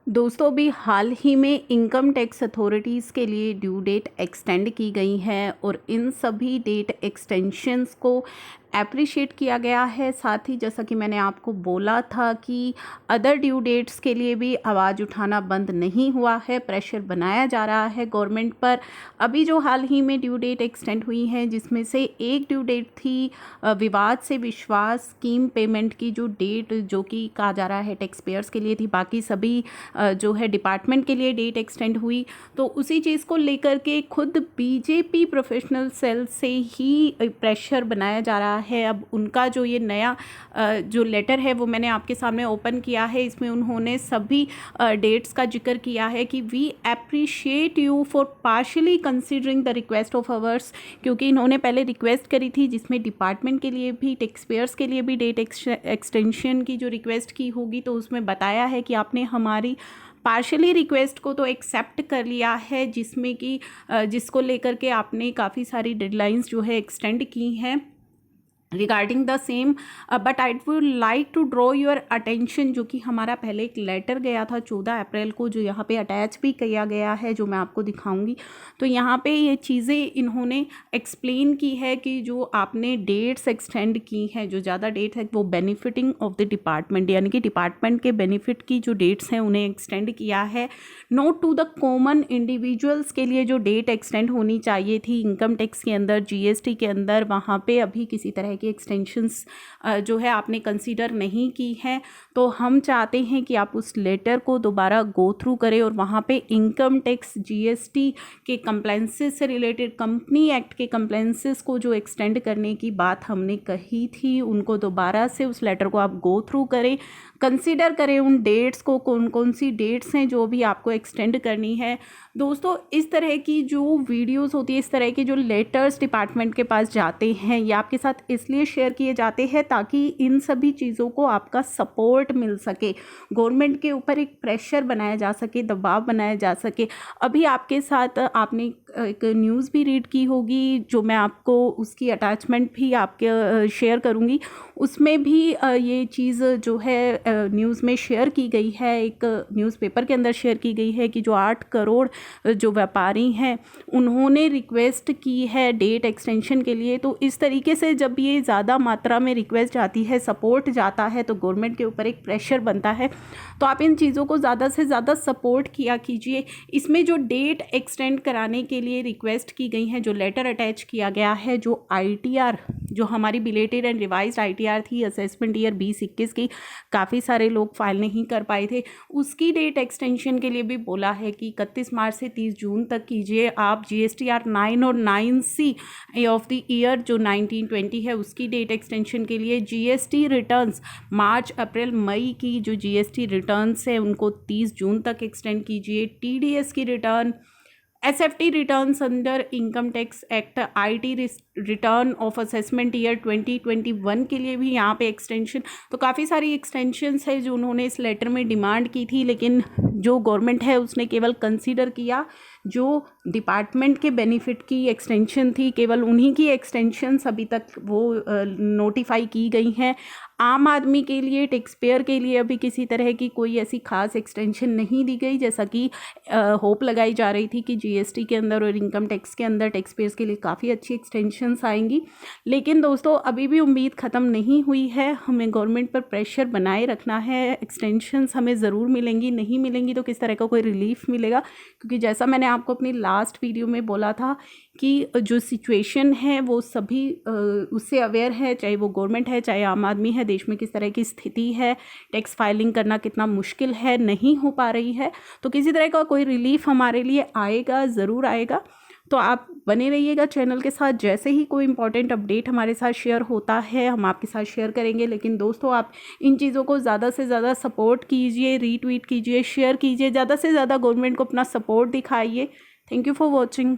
दोस्तों अभी हाल ही में इनकम टैक्स अथॉरिटीज़ के लिए ड्यू डेट एक्सटेंड की गई है और इन सभी डेट एक्सटेंशंस को अप्रिशिएट किया गया है। साथ ही जैसा कि मैंने आपको बोला था कि अदर ड्यू डेट्स के लिए भी आवाज़ उठाना बंद नहीं हुआ है, प्रेशर बनाया जा रहा है गवर्नमेंट पर। अभी जो हाल ही में ड्यू डेट एक्सटेंड हुई हैं, जिसमें से एक ड्यू डेट थी विवाद से विश्वास स्कीम पेमेंट की जो डेट, जो कि कहा जा रहा है टैक्स पेयर्स के लिए थी, बाकी सभी जो है डिपार्टमेंट के लिए डेट एक्सटेंड हुई। तो उसी चीज़ को लेकर के खुद बीजेपी प्रोफेशनल सेल से ही प्रेशर बनाया जा रहा है। अब उनका जो ये नया जो लेटर है वो मैंने आपके सामने ओपन किया है। इसमें उन्होंने सभी डेट्स का जिक्र किया है कि we appreciate you for partially considering the request of ours, क्योंकि इन्होंने पहले रिक्वेस्ट करी थी जिसमें डिपार्टमेंट के लिए भी, टैक्स पेयर्स के लिए भी डेट एक्सटेंशन की जो रिक्वेस्ट की होगी, तो उसमें बताया है कि आपने हमारी पार्शली रिक्वेस्ट को तो एक्सेप्ट कर लिया है, जिसमें कि जिसको लेकर के आपने काफ़ी सारी डेडलाइंस जो है एक्सटेंड की हैं regarding the same, but I would like to draw your attention, जो कि हमारा पहले एक लेटर गया था 14 अप्रैल को, जो यहाँ पे अटैच भी किया गया है, जो मैं आपको दिखाऊंगी। तो यहाँ पे ये चीज़ें इन्होंने एक्सप्लेन की है कि जो आपने डेट्स एक्सटेंड की हैं, जो ज़्यादा डेट है वो बेनिफिटिंग ऑफ द डिपार्टमेंट, यानी कि डिपार्टमेंट के बेनिफिट की जो डेट्स हैं उन्हें एक्सटेंड किया है। Note to the common individuals के लिए जो डेट एक्सटेंड होनी चाहिए थी इनकम टैक्स के अंदर, जीएसटी के अंदर, वहाँ पे अभी किसी तरह की एक्सटेंशंस जो है आपने कंसीडर नहीं की है। तो हम चाहते हैं कि आप उस लेटर को दोबारा गो थ्रू करें और वहाँ पे इनकम टैक्स, जीएसटी के कंप्लायंसेस से रिलेटेड, कंपनी एक्ट के कंप्लायंसेस को जो एक्सटेंड करने की बात हमने कही थी, उनको दोबारा से उस लेटर को आप गो थ्रू करें, कंसीडर करें उन डेट्स को, कौन कौन सी डेट्स हैं जो भी आपको एक्सटेंड करनी है। दोस्तों इस तरह की जो वीडियोस होती है, इस तरह के जो लेटर्स डिपार्टमेंट के पास जाते हैं, ये आपके साथ इसलिए शेयर किए जाते हैं ताकि इन सभी चीज़ों को आपका सपोर्ट मिल सके, गवर्नमेंट के ऊपर एक प्रेशर बनाया जा सके, दबाव बनाया जा सके। अभी आपके साथ आपने एक न्यूज़ भी रीड की होगी, जो मैं आपको उसकी अटैचमेंट भी आपके शेयर करूँगी। उसमें भी ये चीज़ जो है न्यूज़ में शेयर की गई है, एक न्यूज़पेपर के अंदर शेयर की गई है कि जो 8 करोड़ जो व्यापारी हैं उन्होंने रिक्वेस्ट की है डेट एक्सटेंशन के लिए। तो इस तरीके से जब ये ज़्यादा मात्रा में रिक्वेस्ट आती है, सपोर्ट जाता है, तो गवर्नमेंट के ऊपर एक प्रेशर बनता है। तो आप इन चीज़ों को ज़्यादा से ज़्यादा सपोर्ट किया कीजिए। इसमें जो डेट एक्सटेंड कराने के लिए रिक्वेस्ट की गई है, जो लेटर अटैच किया गया है, जो ITR, जो हमारी बिलेटेड एंड रिवाइज्ड ITR थी असेसमेंट ईयर 2021 की, काफ़ी सारे लोग फाइल नहीं कर पाए थे, उसकी डेट एक्सटेंशन के लिए भी बोला है कि 31 मार्च से 30 जून तक कीजिए आप। GSTR 9 और 9C ऑफ द ईयर जो 1920 है, उसकी डेट एक्सटेंशन के लिए GST रिटर्न्स मार्च, अप्रैल, मई की जो GST रिटर्न्स है उनको 30 जून तक एक्सटेंड कीजिए। TDS की return, SFT returns under income tax act, IT return of assessment year 2021 के लिए भी यहाँ पे एक्सटेंशन। तो काफ़ी सारी एक्सटेंशंस है जो उन्होंने इस लेटर में डिमांड की थी, लेकिन जो गवर्नमेंट है उसने केवल कंसीडर किया जो डिपार्टमेंट के बेनिफिट की एक्सटेंशन थी, केवल उन्हीं की एक्सटेंशंस अभी तक वो नोटिफाई की गई हैं। आम आदमी के लिए, टैक्स पेयर के लिए अभी किसी तरह की कोई ऐसी खास एक्सटेंशन नहीं दी गई, जैसा कि होप लगाई जा रही थी कि GST के अंदर और इनकम टैक्स के अंदर टैक्स पेयर्स के लिए काफ़ी अच्छी एक्सटेंशंस आएंगी। लेकिन दोस्तों अभी भी उम्मीद ख़त्म नहीं हुई है, हमें गवर्नमेंट पर प्रेशर बनाए रखना है। एक्सटेंशंस हमें ज़रूर मिलेंगी, नहीं मिलेंगी तो किस तरह का कोई रिलीफ मिलेगा, क्योंकि जैसा मैंने आपको अपनी लास्ट वीडियो में बोला था कि जो सिचुएशन है वो सभी उससे अवेयर है, चाहे वो गवर्नमेंट है चाहे आम आदमी है। देश में किस तरह की स्थिति है, टैक्स फाइलिंग करना कितना मुश्किल है, नहीं हो पा रही है। तो किसी तरह का कोई रिलीफ हमारे लिए आएगा, ज़रूर आएगा। तो आप बने रहिएगा चैनल के साथ, जैसे ही कोई इंपॉर्टेंट अपडेट हमारे साथ शेयर होता है हम आपके साथ शेयर करेंगे। लेकिन दोस्तों आप इन चीज़ों को ज़्यादा से ज़्यादा सपोर्ट कीजिए, रीट्वीट कीजिए, शेयर कीजिए, ज़्यादा से ज़्यादा गवर्नमेंट को अपना सपोर्ट दिखाइए। Thank you for watching.